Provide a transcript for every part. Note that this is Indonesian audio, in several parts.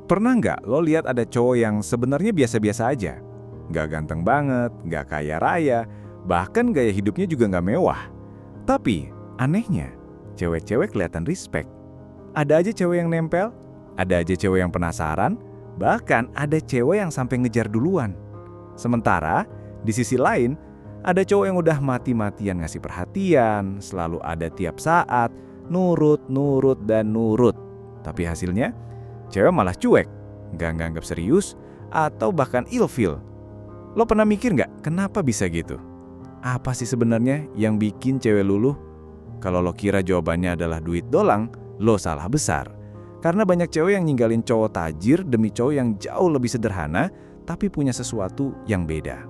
Pernah nggak lo lihat ada cowok yang sebenarnya biasa-biasa aja? Nggak ganteng banget, nggak kaya raya, bahkan gaya hidupnya juga nggak mewah. Tapi, anehnya, cewek-cewek kelihatan respect. Ada aja cewek yang nempel, ada aja cewek yang penasaran, bahkan ada cewek yang sampai ngejar duluan. Sementara, di sisi lain, ada cowok yang udah mati-matian ngasih perhatian, selalu ada tiap saat, nurut, dan nurut. Tapi hasilnya, cewek malah cuek, nggak nganggap serius, atau bahkan ilfeel. Lo pernah mikir nggak kenapa bisa gitu? Apa sih sebenarnya yang bikin cewek luluh? Kalau lo kira jawabannya adalah duit dolang, lo salah besar. Karena banyak cewek yang ninggalin cowok tajir demi cowok yang jauh lebih sederhana, tapi punya sesuatu yang beda.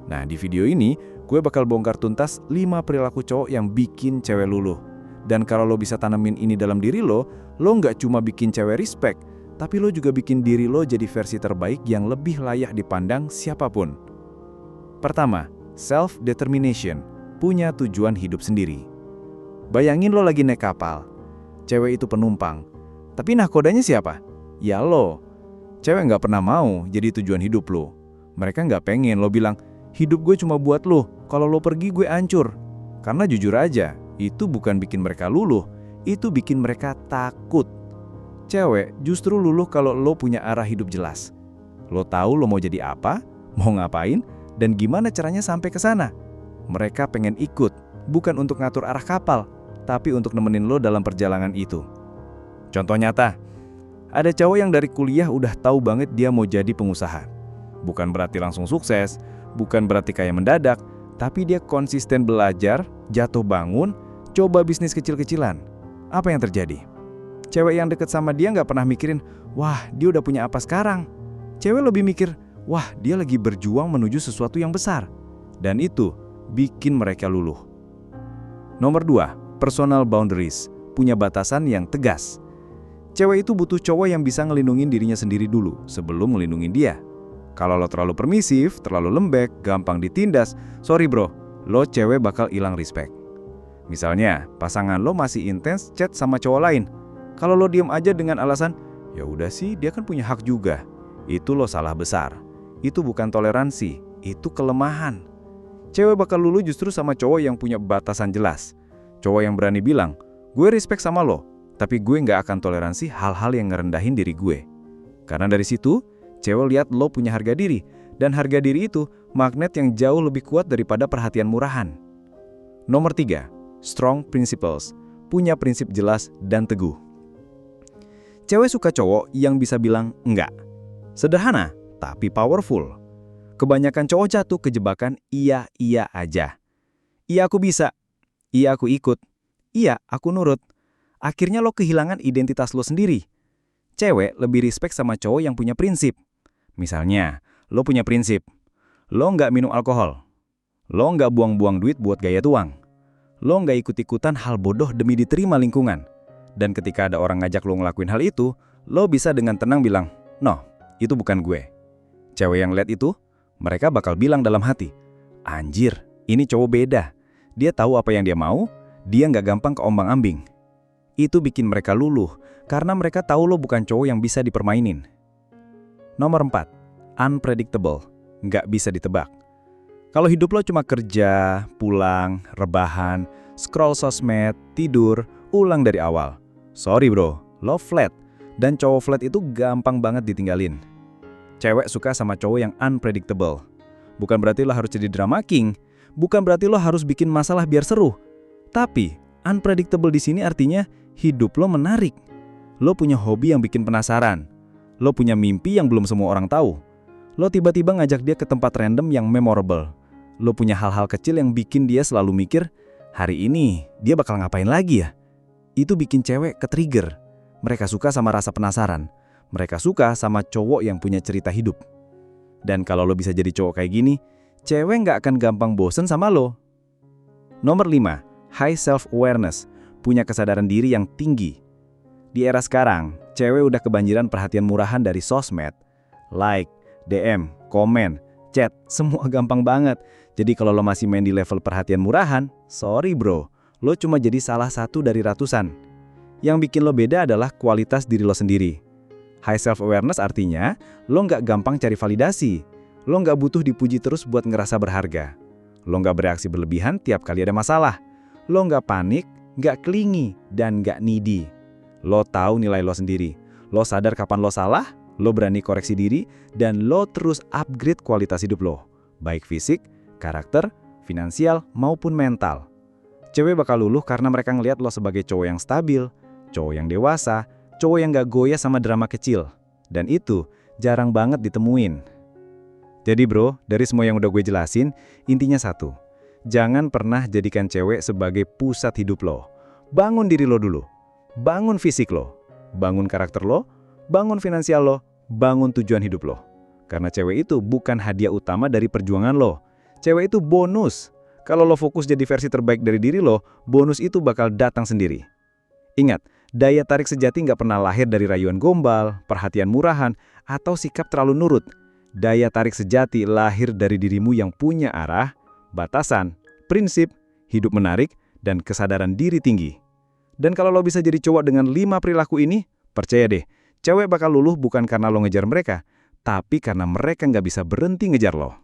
Nah, di video ini, gue bakal bongkar tuntas 5 perilaku cowok yang bikin cewek luluh. Dan kalau lo bisa tanemin ini dalam diri lo nggak cuma bikin cewek respect, tapi lo juga bikin diri lo jadi versi terbaik yang lebih layak dipandang siapapun. Pertama, self-determination, punya tujuan hidup sendiri. Bayangin lo lagi naik kapal, cewek itu penumpang, tapi nahkodanya siapa? Ya lo. Cewek nggak pernah mau jadi tujuan hidup lo. Mereka nggak pengen lo bilang, hidup gue cuma buat lo, kalau lo pergi gue hancur. Karena jujur aja, itu bukan bikin mereka luluh, itu bikin mereka takut. Cewek justru luluh kalau lo punya arah hidup jelas. Lo tahu lo mau jadi apa, mau ngapain, dan gimana caranya sampai ke sana. Mereka pengen ikut, bukan untuk ngatur arah kapal, tapi untuk nemenin lo dalam perjalanan itu. Contoh nyata, ada cowok yang dari kuliah udah tahu banget dia mau jadi pengusaha. Bukan berarti langsung sukses, bukan berarti kaya mendadak, tapi dia konsisten belajar, jatuh bangun, coba bisnis kecil-kecilan. Apa yang terjadi? Cewek yang deket sama dia nggak pernah mikirin, wah dia udah punya apa sekarang. Cewek lebih mikir, wah dia lagi berjuang menuju sesuatu yang besar. Dan itu bikin mereka luluh. Nomor 2, personal boundaries, punya batasan yang tegas. Cewek itu butuh cowok yang bisa ngelindungin dirinya sendiri dulu sebelum ngelindungin dia. Kalau lo terlalu permisif, terlalu lembek, gampang ditindas, sorry bro, lo cewek bakal hilang respect. Misalnya, pasangan lo masih intens chat sama cowok lain. Kalau lo diem aja dengan alasan, ya udah sih dia kan punya hak juga. Itu lo salah besar. Itu bukan toleransi, itu kelemahan. Cewek bakal luluh justru sama cowok yang punya batasan jelas. Cowok yang berani bilang, gue respect sama lo, tapi gue nggak akan toleransi hal-hal yang ngerendahin diri gue. Karena dari situ, cewek lihat lo punya harga diri, dan harga diri itu magnet yang jauh lebih kuat daripada perhatian murahan. Nomor 3, strong principles, punya prinsip jelas dan teguh. Cewek suka cowok yang bisa bilang enggak. Sederhana, tapi powerful. Kebanyakan cowok jatuh ke jebakan iya aja. Iya aku bisa, iya aku ikut, iya aku nurut. Akhirnya lo kehilangan identitas lo sendiri. Cewek lebih respect sama cowok yang punya prinsip. Misalnya, lo punya prinsip, lo nggak minum alkohol, lo nggak buang-buang duit buat gaya tuang, lo nggak ikut-ikutan hal bodoh demi diterima lingkungan. Dan ketika ada orang ngajak lo ngelakuin hal itu, lo bisa dengan tenang bilang, no, itu bukan gue. Cewek yang lihat itu, mereka bakal bilang dalam hati, anjir, ini cowok beda. Dia tahu apa yang dia mau, dia nggak gampang keombang-ambing. Itu bikin mereka luluh, karena mereka tahu lo bukan cowok yang bisa dipermainin. Nomor 4, unpredictable, nggak bisa ditebak. Kalau hidup lo cuma kerja, pulang, rebahan, scroll sosmed, tidur, ulang dari awal. Sorry bro, lo flat, dan cowok flat itu gampang banget ditinggalin. Cewek suka sama cowok yang unpredictable. Bukan berarti lo harus jadi drama king, bukan berarti lo harus bikin masalah biar seru. Tapi, unpredictable di sini artinya hidup lo menarik. Lo punya hobi yang bikin penasaran. Lo punya mimpi yang belum semua orang tahu. Lo tiba-tiba ngajak dia ke tempat random yang memorable. Lo punya hal-hal kecil yang bikin dia selalu mikir, hari ini dia bakal ngapain lagi ya? Itu bikin cewek ke-trigger. Mereka suka sama rasa penasaran. Mereka suka sama cowok yang punya cerita hidup. Dan kalau lo bisa jadi cowok kayak gini, cewek nggak akan gampang bosen sama lo. Nomor 5, high self-awareness, punya kesadaran diri yang tinggi. Di era sekarang, cewek udah kebanjiran perhatian murahan dari sosmed. Like, DM, komen, chat, semua gampang banget. Jadi kalau lo masih main di level perhatian murahan, sorry bro, lo cuma jadi salah satu dari ratusan. Yang bikin lo beda adalah kualitas diri lo sendiri. High self-awareness artinya, lo nggak gampang cari validasi. Lo nggak butuh dipuji terus buat ngerasa berharga. Lo nggak bereaksi berlebihan tiap kali ada masalah. Lo nggak panik, nggak clingy, dan nggak needy. Lo tahu nilai lo sendiri. Lo sadar kapan lo salah, lo berani koreksi diri, dan lo terus upgrade kualitas hidup lo. Baik fisik, karakter, finansial, maupun mental. Cewek bakal luluh karena mereka ngelihat lo sebagai cowok yang stabil, cowok yang dewasa, cowok yang gak goyah sama drama kecil. Dan itu jarang banget ditemuin. Jadi bro, dari semua yang udah gue jelasin, intinya satu. Jangan pernah jadikan cewek sebagai pusat hidup lo. Bangun diri lo dulu. Bangun fisik lo. Bangun karakter lo. Bangun finansial lo. Bangun tujuan hidup lo. Karena cewek itu bukan hadiah utama dari perjuangan lo. Cewek itu bonus. Kalau lo fokus jadi versi terbaik dari diri lo, bonus itu bakal datang sendiri. Ingat, daya tarik sejati nggak pernah lahir dari rayuan gombal, perhatian murahan, atau sikap terlalu nurut. Daya tarik sejati lahir dari dirimu yang punya arah, batasan, prinsip, hidup menarik, dan kesadaran diri tinggi. Dan kalau lo bisa jadi cowok dengan 5 perilaku ini, percaya deh, cewek bakal luluh bukan karena lo ngejar mereka, tapi karena mereka nggak bisa berhenti ngejar lo.